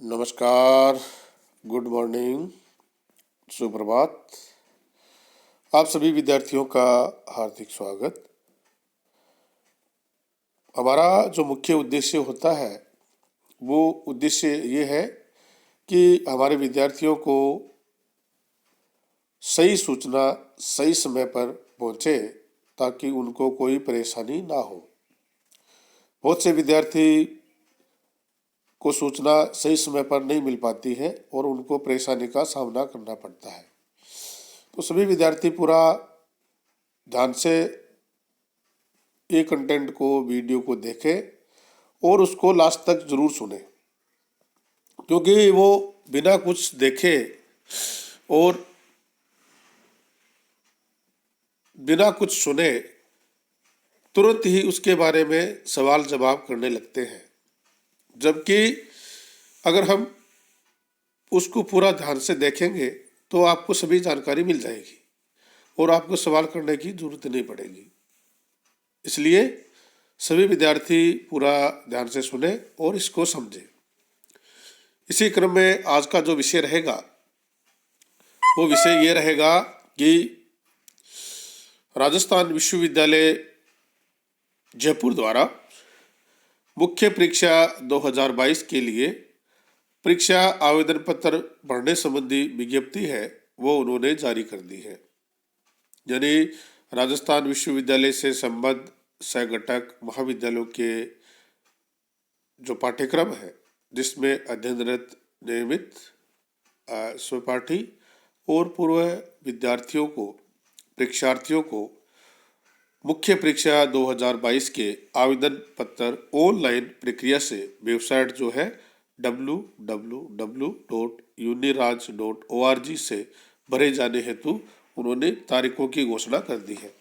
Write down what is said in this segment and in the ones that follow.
नमस्कार, good morning, सुप्रभात। आप सभी विद्यार्थियों का हार्दिक स्वागत। हमारा जो मुख्य उद्देश्य होता है वो उद्देश्य ये है कि हमारे विद्यार्थियों को सही सूचना सही समय पर पहुंचे ताकि उनको कोई परेशानी ना हो। बहुत से विद्यार्थी को सूचना सही समय पर नहीं मिल पाती है और उनको परेशानी का सामना करना पड़ता है। तो सभी विद्यार्थी पूरा ध्यान से ये कंटेंट को, वीडियो को देखें और उसको लास्ट तक जरूर सुने, क्योंकि वो बिना कुछ देखे और बिना कुछ सुने तुरंत ही उसके बारे में सवाल जवाब करने लगते हैं। जबकि अगर हम उसको पूरा ध्यान से देखेंगे तो आपको सभी जानकारी मिल जाएगी और आपको सवाल करने की जरूरत नहीं पड़ेगी। इसलिए सभी विद्यार्थी पूरा ध्यान से सुने और इसको समझें। इसी क्रम में आज का जो विषय रहेगा वो विषय ये रहेगा कि राजस्थान विश्वविद्यालय जयपुर द्वारा मुख्य परीक्षा 2022 के लिए परीक्षा आवेदन पत्र भरने संबंधी विज्ञप्ति है वो उन्होंने जारी कर दी है। यानी राजस्थान विश्वविद्यालय से संबद्ध सहघटक महाविद्यालयों के जो पाठ्यक्रम है जिसमें अध्ययनरत, नियमित, सहपाठी और पूर्व विद्यार्थियों को, परीक्षार्थियों को मुख्य परीक्षा 2022 के आवेदन पत्र ऑनलाइन प्रक्रिया से वेबसाइट जो है www.uniraj.org से भरे जाने हेतु उन्होंने तारीखों की घोषणा कर दी है।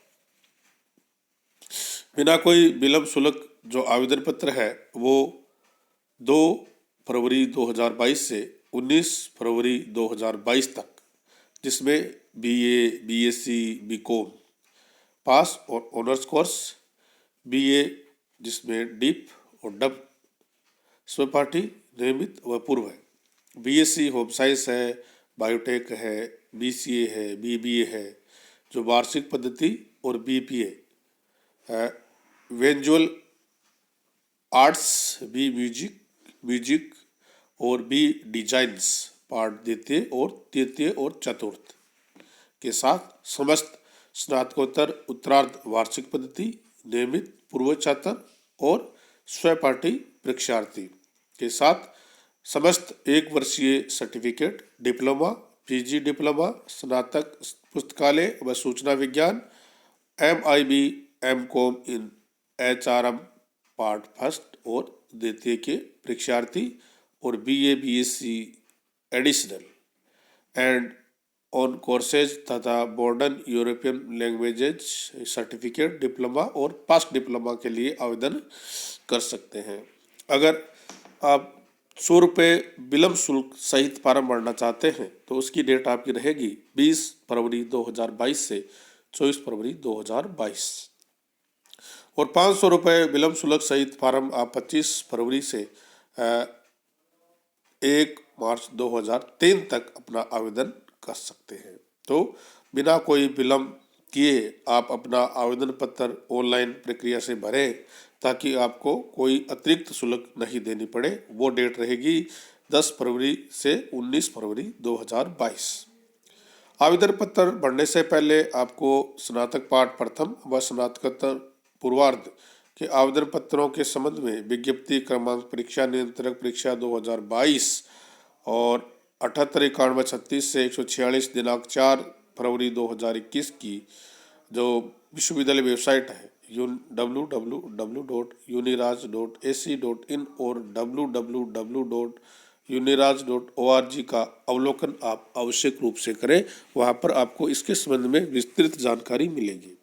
बिना कोई विलंब शुल्क जो आवेदन पत्र है वो 2 फरवरी 2022 से 19 फरवरी 2022 तक, जिसमें बीए, बीएससी, बीकॉम पास और ऑनर्स कोर्स, बीए जिसमें डीप और डब सहपाठी, नियमित व पूर्व है, बीएससी होम साइंस है, बायोटेक है, बीसीए है, बीबीए है जो वार्षिक पद्धति, और BPA visual arts, B music और बी डिजाइन्स पार्ट द्वितीय और तृतीय और चतुर्थ के साथ समस्त स्नातकोत्तर उत्तरार्ध वार्षिक पद्धति, नियमित, पूर्व छात्र और स्वपाठी परीक्षार्थी के साथ समस्त 1 वर्षीय सर्टिफिकेट, डिप्लोमा, पीजी डिप्लोमा, स्नातक पुस्तकालय व सूचना विज्ञान, MIB, MCOM in HRM part first और द्वितीय के परीक्षार्थी और BA, BSc additional and on courses तथा modern European languages certificate, diploma और पास्ट डिप्लोमा के लिए आवेदन कर सकते हैं। अगर आप 100 रुपये विलंब शुल्क सहित फॉर्म भरना चाहते हैं तो उसकी डेट आपकी रहेगी 20 फरवरी 2022 से 24 फरवरी 2022 और 500 रुपये विलंब शुल्क सहित फॉर्म आप 25 फरवरी से 1 मार्च 2003 तक अपना आवेदन कर सकते हैं। तो बिना कोई विलंब किए आप अपना आवेदन पत्र ऑनलाइन प्रक्रिया से भरें ताकि आपको कोई अतिरिक्त शुल्क नहीं देनी पड़े। वो डेट रहेगी 10 फरवरी से 19 फरवरी 2022। आवेदन पत्र भरने से पहले आपको स्नातक पाठ प्रथम व स्नातकोत्तर पूर्वार्ध के आवेदन पत्रों के संबंध में विज्ञप्ति क्रमांक परीक्षा नियंत्रक परीक्षा 2022 और 789136 से 146 दिनांक 4 फरवरी 2021 की जो विश्वविद्यालय वेबसाइट है www.uniraj.ac.in और www.uniraj.org का अवलोकन आप आवश्यक रूप से करें। वहाँ पर आपको इसके संबंध में विस्तृत जानकारी मिलेगी।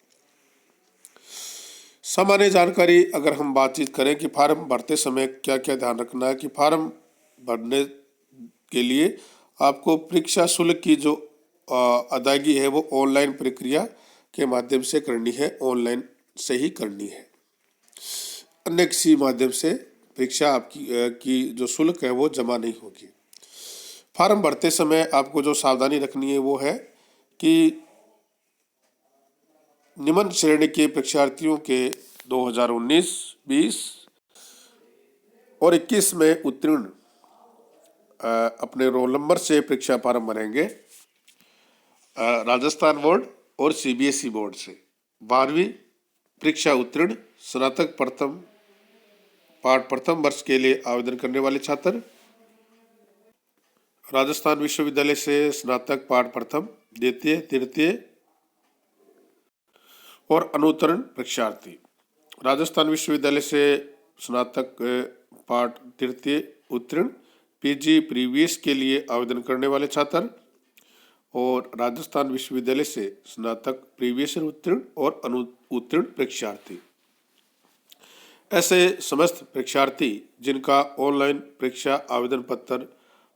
सामान्य जानकारी अगर हम बातचीत करें कि फार्म भरते समय क्या क्या ध्यान रखना है, कि फार्म भरने के लिए आपको परीक्षा शुल्क की जो अदायगी है वो ऑनलाइन प्रक्रिया के माध्यम से करनी है, ऑनलाइन से ही करनी है, अन्य किसी माध्यम से परीक्षा आपकी की जो शुल्क है वो जमा नहीं होगी। फार्म भरते समय आपको जो सावधानी रखनी है वो है कि निम्न श्रेणी के परीक्षार्थियों के 2019, 20 और 21 में उत्तीर्ण अपने रोल नंबर से परीक्षा फार्म भरेंगे। राजस्थान बोर्ड और सीबीएसई बोर्ड से 12वीं परीक्षा उत्तीर्ण स्नातक पाठ प्रथम वर्ष के लिए आवेदन करने वाले छात्र, राजस्थान विश्वविद्यालय से स्नातक पाठ प्रथम, द्वितीय, तृतीय और अनुत्तीर्ण परीक्षार्थी, राजस्थान विश्वविद्यालय से स्नातक पाठ तृतीय उत्तीर्ण पीजी प्रीवियस के लिए आवेदन करने वाले छात्र और राजस्थान विश्वविद्यालय से स्नातक प्रीवियस उत्तीर्ण और अनुत्तीर्ण परीक्षार्थी। ऐसे समस्त परीक्षार्थी जिनका ऑनलाइन परीक्षा आवेदन पत्र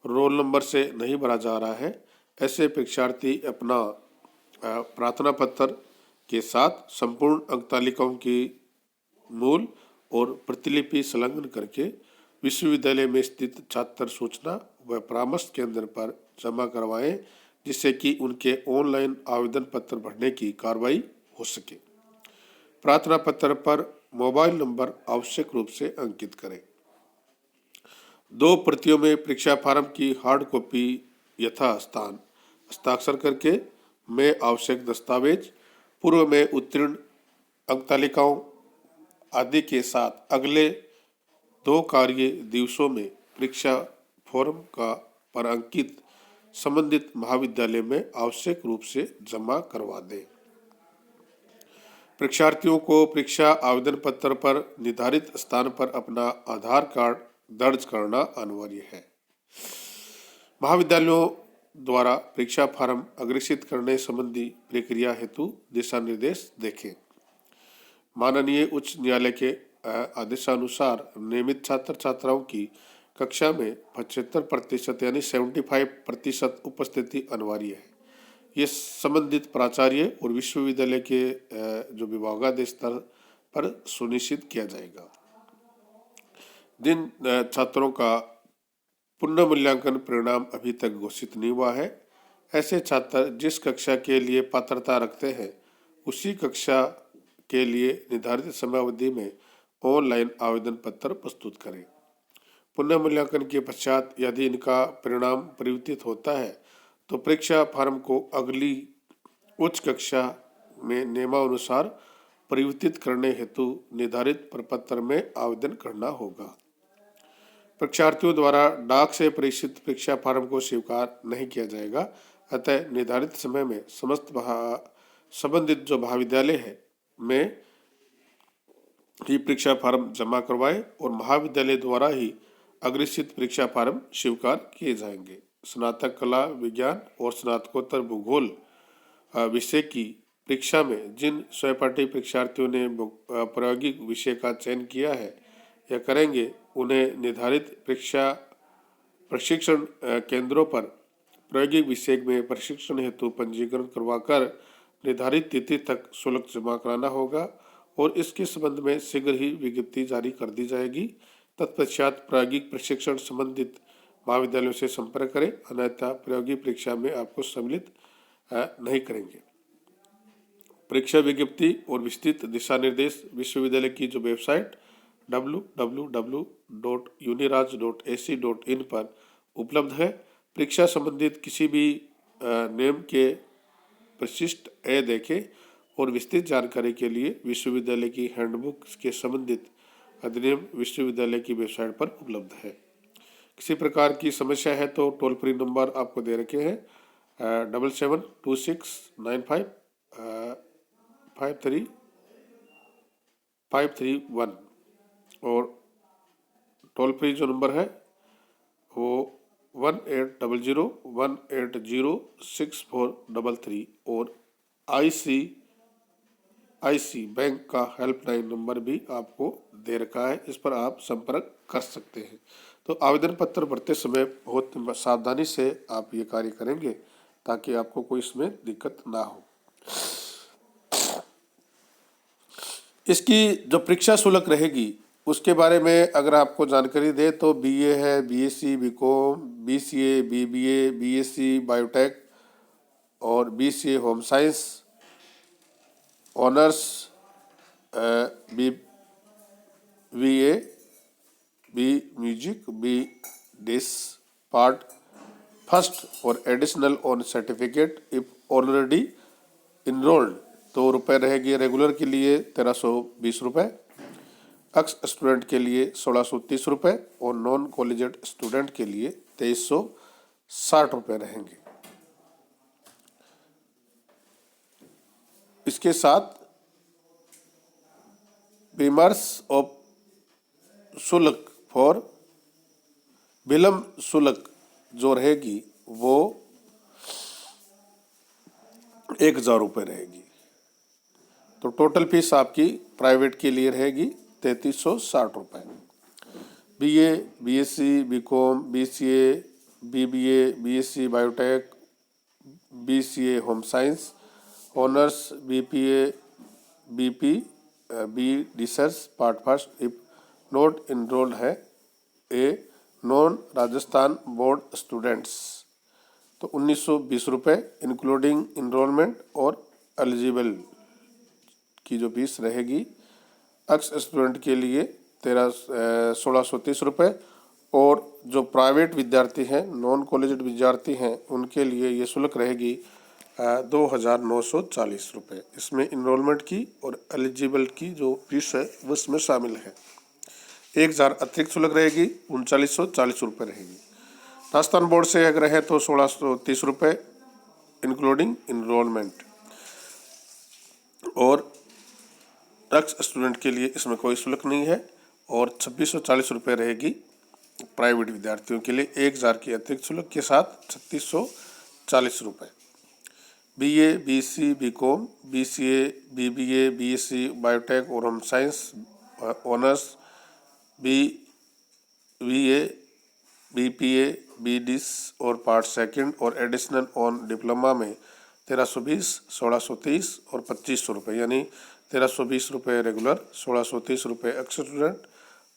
रोल नंबर से नहीं भरा जा रहा है, ऐसे परीक्षार्थी अपना प्रार्थना पत्र के साथ संपूर्ण अंक तालिकाओं की मूल और प्रतिलिपि संलग्न करके विश्वविद्यालय में स्थित छात्र सूचना व परामर्श केंद्र पर जमा करवाएं, जिससे कि उनके ऑनलाइन आवेदन पत्र भरने की कार्रवाई हो सके। प्रार्थना पत्र पर मोबाइल नंबर आवश्यक रूप से अंकित करें। 2 प्रतियों में परीक्षा फार्म की हार्ड कॉपी यथास्थान हस्ताक्षर करके में आवश्यक दस्तावेज, पूर्व में उत्तीर्ण अंक तालिकाओं आदि के साथ अगले 2 कार्य दिवसों में परीक्षा फॉर्म का पर अंकित संबंधित महाविद्यालय में आवश्यक रूप से जमा करवा दें। परीक्षार्थियों को परीक्षा आवेदन पत्र पर निर्धारित स्थान पर अपना आधार कार्ड दर्ज करना अनिवार्य है। महाविद्यालयों द्वारा परीक्षा फार्म अग्रेषित करने संबंधी प्रक्रिया हेतु दिशा निर्देश देखें। माननीय उच्च न्यायालय के आदेशानुसार नियमित छात्र छात्राओं की कक्षा में 75% यानी 75% उपस्थिति अनिवार्य है। ये संबंधित प्राचार्य और विश्वविद्यालय के जो विभागाधीश स्तर पर सुनिश्चित किया जाएगा। जिन छात्रों का पुनर्मूल्यांकन परिणाम अभी तक घोषित नहीं हुआ है, ऐसे छात्र जिस कक्षा के लिए पात्रता रखते हैं उसी कक्षा के लिए निर्धारित समयावधि में ऑनलाइन आवेदन पत्र प्रस्तुत करें। पुनर्मूल्यांकन के पश्चात यदि इनका परिणाम परिवर्तित होता है तो परीक्षा फार्म को अगली उच्च कक्षा में नियमानुसार परिवर्तित करने हेतु निर्धारित प्रपत्र में आवेदन करना होगा। परीक्षार्थियों द्वारा डाक से प्रेषित परीक्षा फार्म को स्वीकार नहीं किया जाएगा, अतः निर्धारित समय में संबंधित जो महाविद्यालय है में ही परीक्षा फार्म जमा करवाएं और महाविद्यालय द्वारा ही अग्रेषित परीक्षा फार्म स्वीकार किए जाएंगे। स्नातक कला विज्ञान और स्नातकोत्तर भूगोल विषय की परीक्षा में जिन सहपाठी परीक्षार्थियों ने प्रायोगिक विषय का चयन किया है या करेंगे, उन्हें निर्धारित परीक्षा प्रशिक्षण केंद्रों पर प्रायोगिक विषय में प्रशिक्षण हेतु पंजीकरण करवाकर निर्धारित तिथि तक शुल्क जमा कराना होगा और इसके संबंध में शीघ्र ही विज्ञप्ति जारी कर दी जाएगी। तत्पश्चात प्रायोगिक प्रशिक्षण संबंधित महाविद्यालयों से संपर्क करें, अन्यथा प्रायोगिक परीक्षा में आपको सम्मिलित नहीं करेंगे। परीक्षा विज्ञप्ति और विस्तृत दिशा निर्देश विश्वविद्यालय की जो वेबसाइट www.uniraj.ac.in पर उपलब्ध है। परीक्षा संबंधित किसी भी नियम के प्रशिष्ट देखें और विस्तृत जानकारी के लिए विश्वविद्यालय की हैंडबुक के संबंधित अधिनियम विश्वविद्यालय की वेबसाइट पर उपलब्ध है। किसी प्रकार की समस्या है तो टोल फ्री नंबर आपको दे रखे हैं 7726955331 और टोल फ्री जो नंबर है वो 1800180643 और आईसी बैंक का हेल्पलाइन नंबर भी आपको दे रखा है, इस पर आप संपर्क कर सकते हैं। तो आवेदन पत्र भरते समय बहुत सावधानी से आप ये कार्य करेंगे ताकि आपको कोई इसमें दिक्कत ना हो। इसकी जो परीक्षा शुल्क रहेगी उसके बारे में अगर आपको जानकारी दे तो बीए है, BSc, BCom, BCA, BBA, BSc biotech और BCA home science, honours B BA, B music, B Des part first और additional on certificate if already enrolled. तो रुपये रहेगी रेगुलर के लिए 1320 रुपये, एक्स स्टूडेंट के लिए 1630 रुपये और नॉन कॉलेजिएट स्टूडेंट के लिए 2360 रुपये रहेंगे। इसके साथ पेमर्स ऑफ शुल्क फॉर विलम्ब शुल्क जो रहेगी वो 1000 रुपये रहेगी। तो टोटल फीस आपकी प्राइवेट के लिए रहेगी 3360 रुपये। BA, BSc, BCom, BCA, BBA, BSc biotech, BCA home science, honours BPA, BP, B research part first if not enrolled है a non Rajasthan board students. तो 1920 रुपये इंक्लूडिंग इनरोलमेंट और एलिजिबल की जो फीस रहेगी। एक्स स्टूडेंट के लिए 1630 रुपये और जो प्राइवेट विद्यार्थी हैं, नॉन कॉलेज विद्यार्थी हैं, उनके लिए ये शुल्क रहेगी 2940 रुपये। इसमें इनरोलमेंट की और एलिजिबल की जो फीस है वो इसमें शामिल है। 1000 अतिरिक्त शुल्क रहेगी, 3940 रुपये रहेगी। राजस्थान बोर्ड से अगर है तो 1630 रुपये इंक्लूडिंग इनरोलमेंट और एक्स स्टूडेंट के लिए इसमें कोई शुल्क नहीं है और 2640 रुपये रहेगी प्राइवेट विद्यार्थियों के लिए 1000 की अतिरिक्त शुल्क के साथ 3640 रुपये। BA, BC, BCom, BCA, BBA, BSc biotech और home science, honours BA, BPA, BDes और पार्ट सेकंड और एडिशनल ऑन डिप्लोमा में 1320, 1630 और 2500 रुपये, यानी 1320 रुपये रेगुलर, 1630 रुपये एक्स स्टूडेंट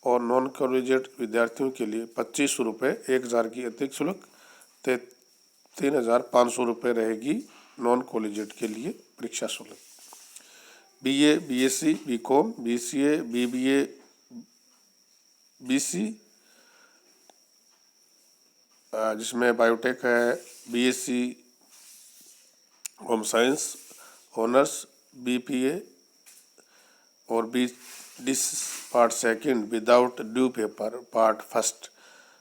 और नॉन कॉलेजिएट विद्यार्थियों के लिए 2500 रुपये। 1000 की अतिरिक्त शुल्क 3500 रुपये रहेगी नॉन कॉलेजिएट के लिए परीक्षा शुल्क। BA, BSc, BCom, BCA, BBA, BC जिसमें बायोटेक है, BSc home science, honours BPA और B Des part second without due paper part first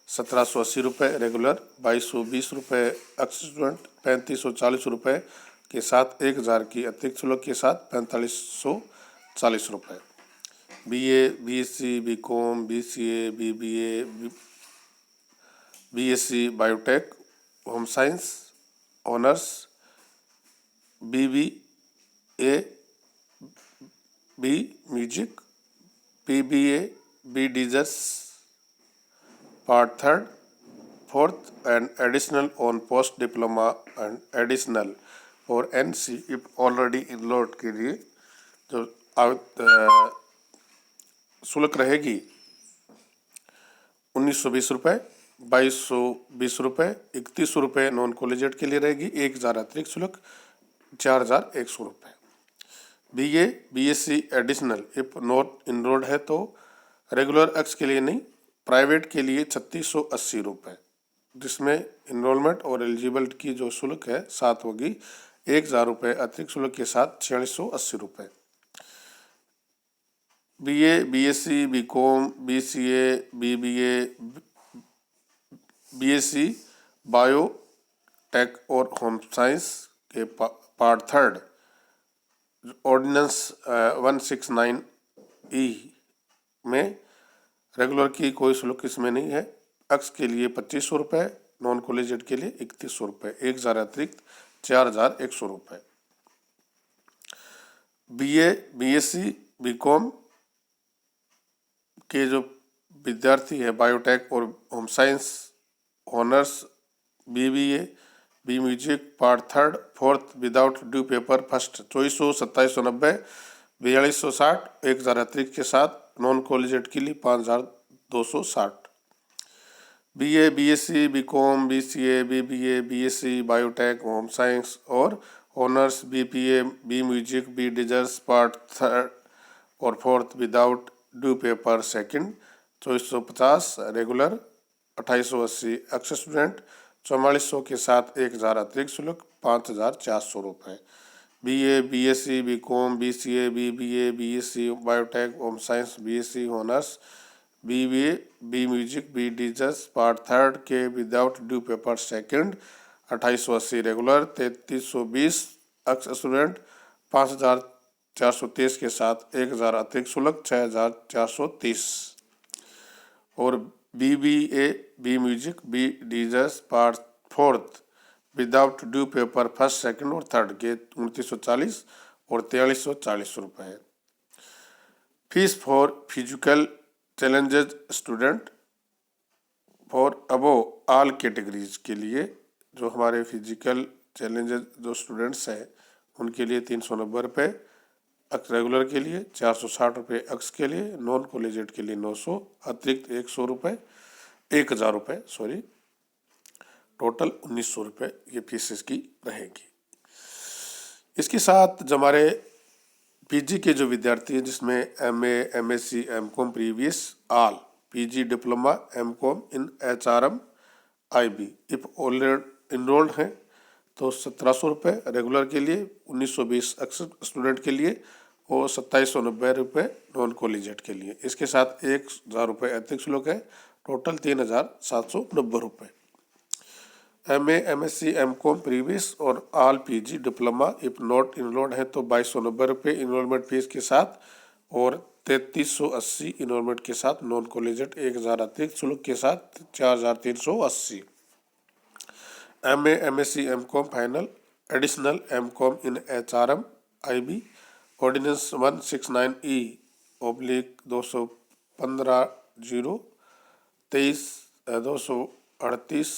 1780 रुपये रेगुलर, 2220 रुपये एक्स स्टूडेंट, 3540 रुपये के साथ 1000 की अतिरिक्त शुल्क के साथ 4540 रुपये। BA, BSc, BCom, BCA, BBA, BSc biotech, home science, honours BBA, B music, BBA, B Des part third fourth and additional on post diploma and additional और एनसी इफ ऑलरेडी इनरोल्ड के लिए जो शुल्क रहेगी 1920 रुपये, 2220 रुपये, 3100 रुपये नॉन कॉलेजिएट के लिए रहेगी। 1000 अतिरिक्त शुल्क 4100 रुपये। BA, BSc additional if not enrolled है तो रेगुलर एक्स के लिए नहीं, प्राइवेट के लिए 3680 रुपये, जिसमें इनरोलमेंट और एलिजिबल की जो शुल्क है साथ होगी 1000 रुपये अतिरिक्त शुल्क के साथ 4680 रुपये। BA, BSc, BCom, BCA, BBA, BSc biotech और होम साइंस के पार्ट थर्ड ऑर्डिनेंस 169E में रेगुलर की कोई शुल्क इसमें नहीं है। एक्स के लिए 2500 रुपये, नॉन कॉलेजिएट के लिए 3100 रुपये, 1000 अतिरिक्त 4100 रुपये। बीए, बीएससी, बीकॉम के जो विद्यार्थी है बायोटेक और home science, honours BBA, B music part third fourth without due paper first 2400, 2790, 4260, 1000 अतिरिक्त के साथ नॉन कॉलेजिएट के लिए 5,260। BA, BSc, BCom, BCA, BBA, BSc biotech, home science और honours BPA, B music, B Des part third और fourth without due paper second 2450 regular 2880 ex student 4400 के साथ 1000 अतिरिक्त शुल्क 5400 रुपये। BA, BSc, BCom, BCA, BBA, BSc biotech, home science, BSc honours BBA, B music, B Des part third के without due paper second 2880 regular 3320 ex student 5423 के साथ 1000 अतिरिक्त शुल्क 6430। और BBA, B music, B Des part fourth without due paper first second और third के 2940 और 4340 रुपये। Fees for physical challenges student for above all categories के लिए, जो हमारे फिजिकल चैलेंजेस जो स्टूडेंट्स हैं उनके लिए 390 रुपये, रेगुलर के लिए 460 रुपये, एक्स के लिए, नॉन कॉलेजिएट के लिए 900 अतिरिक्त 100 रुपये 1000 रुपये सॉरी, टोटल 1900 रुपये ये फीस इसकी रहेगी। इसके साथ जो हमारे पीजी के जो विद्यार्थी हैं जिसमें MA, MSc, MCom previous all PG diploma MCom in HRM IB if already enrolled हैं तो 1700 रुपये रेगुलर के लिए, 1920 एक्स स्टूडेंट के लिए और 2790 रुपये नॉन कॉलेजिएट के लिए। इसके साथ 1000 रुपये अतिरिक्त शुल्क है, टोटल 3790 रुपये। MA, MSc, MCom प्रीवियस और all PG diploma if not enrolled है तो 2290 रुपये इनरोलमेंट फीस के साथ और 3380 इनरोलमेंट के साथ, नॉन कॉलेजिएट 1000 अतिरिक्त शुल्क के साथ 4380। MA, MSc, MCom final additional MCom in HRM IB ordinance 169E oblique 215/023 238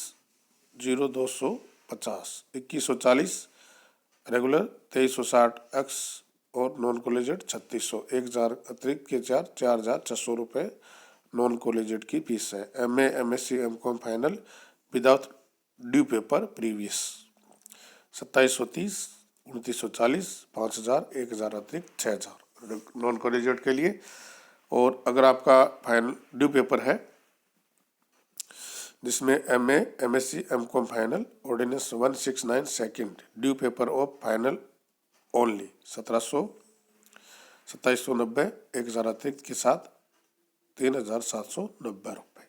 0250 2140 regular 2360 ex और नॉन कॉलेजिएट 3600, 1000 अतिरिक्त के 4600 रुपये नॉन कॉलेजिएट की फीस है। MA, MSc, MCom final without due paper previous 2730, 2940, 5000, 1000 अतिरिक्त 6000 नॉन कॉलेजिएट के लिए। और अगर आपका फाइनल ड्यू पेपर है जिसमें MA, MSc, MCom final ordinance 169 second due paper of final only 2700, 2790, 1000 अतिरिक्त के साथ 3790 रुपये।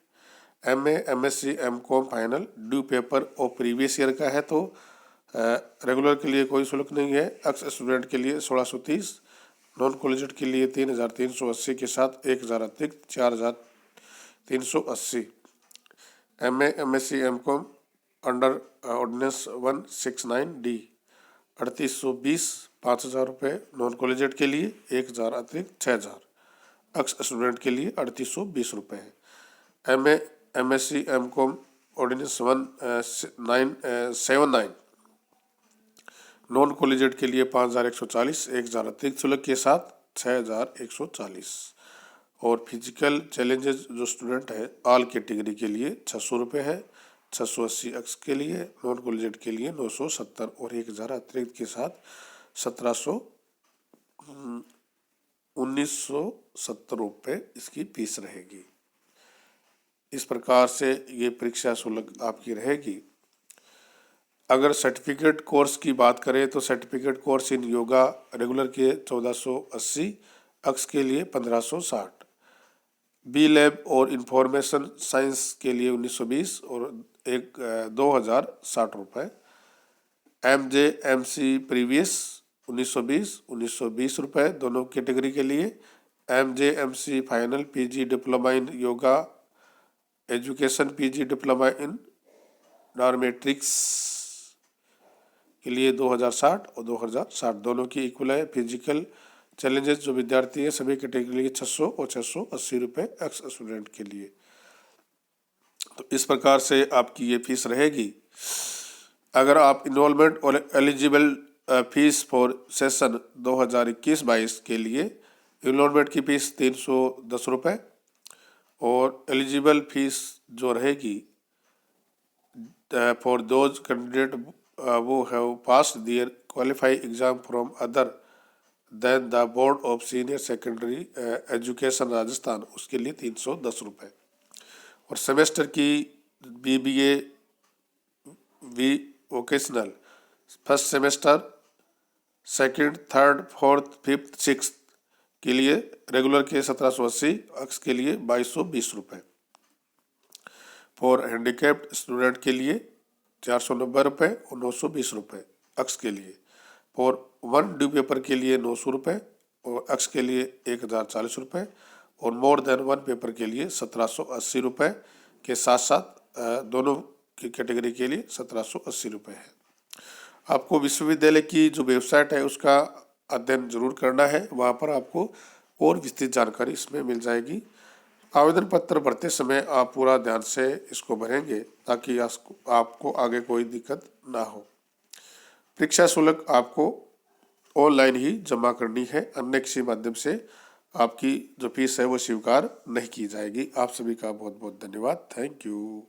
MA, MSc, MCom final due paper of previous year का है तो रेगुलर के लिए कोई शुल्क नहीं है, एक्स स्टूडेंट के लिए 1630, नॉन कॉलेजिएट के लिए 3380 के साथ 1000 अतिरिक्त 4380। MA, MSc, MCom under ordinance 169D 3820, 5000 रुपये नॉन कॉलेजिएट के लिए, 1000 अतिरिक्त 6000 एक्स स्टूडेंट के लिए 3820 रुपये है। MA, MSc, MCom ordinance 1979 non collegiate के लिए 5140, 1000 अतिरिक्त शुल्क के साथ 6140। और फिजिकल चैलेंजेस जो स्टूडेंट है ऑल कैटेगरी के लिए 600 रुपये है, 680 एक्स के लिए, नॉन कॉलेजिएट के लिए 970 और 1000 अतिरिक्त के साथ 1970 रुपये इसकी फीस रहेगी। इस प्रकार से ये परीक्षा शुल्क आपकी रहेगी। अगर सर्टिफिकेट कोर्स की बात करें तो certificate course in yoga regular के 1480, एक्स के लिए 1560, बी लैब और इंफॉर्मेशन साइंस के लिए 1920 और 2060 रुपये। MJ, MC प्रीवियस 1920 रुपये दोनों कैटेगरी के लिए। MJ, MC final PG diploma in yoga education, PG diploma in नॉर्मेट्रिक्स के लिए 2060 और 2060 दोनों की इक्वल है। फिजिकल चैलेंजेस जो विद्यार्थी हैं सभी कैटेगरी के लिए 600 और 680 रुपये एक्स स्टूडेंट के लिए। तो इस प्रकार से आपकी ये फीस रहेगी। अगर आप इनरोलमेंट और एलिजिबल फीस फॉर सेशन 2021-22 के लिए इनरोलमेंट की फीस 310 रुपये और एलिजिबल फीस जो रहेगी for those candidate who have pass their qualify exam from other than the board of senior secondary education Rajasthan, उसके लिए 310 रुपये। और सेमेस्टर की BBA V vocational first semester second third fourth fifth sixth के लिए regular के 1780, अक्स के लिए 2220 रुपये। फॉर हैंडीकैप्ड स्टूडेंट के लिए 490 रुपये और 920 रुपये अक्स के लिए। फॉर वन ड्यू पेपर के लिए 900 रुपये और अक्स के लिए 1040 रुपये और मोर देन वन पेपर के लिए 1780 रुपये के साथ साथ दोनों की कैटेगरी के लिए 1780 रुपये है। आपको विश्वविद्यालय की जो वेबसाइट है उसका अध्ययन जरूर करना है, वहाँ पर आपको और विस्तृत जानकारी इसमें मिल जाएगी। आवेदन पत्र भरते समय आप पूरा ध्यान से इसको भरेंगे ताकि आपको आगे कोई दिक्कत ना हो। परीक्षा शुल्क आपको ऑनलाइन ही जमा करनी है, अन्य किसी माध्यम से आपकी जो फीस है वो स्वीकार नहीं की जाएगी। आप सभी का बहुत बहुत धन्यवाद। Thank you.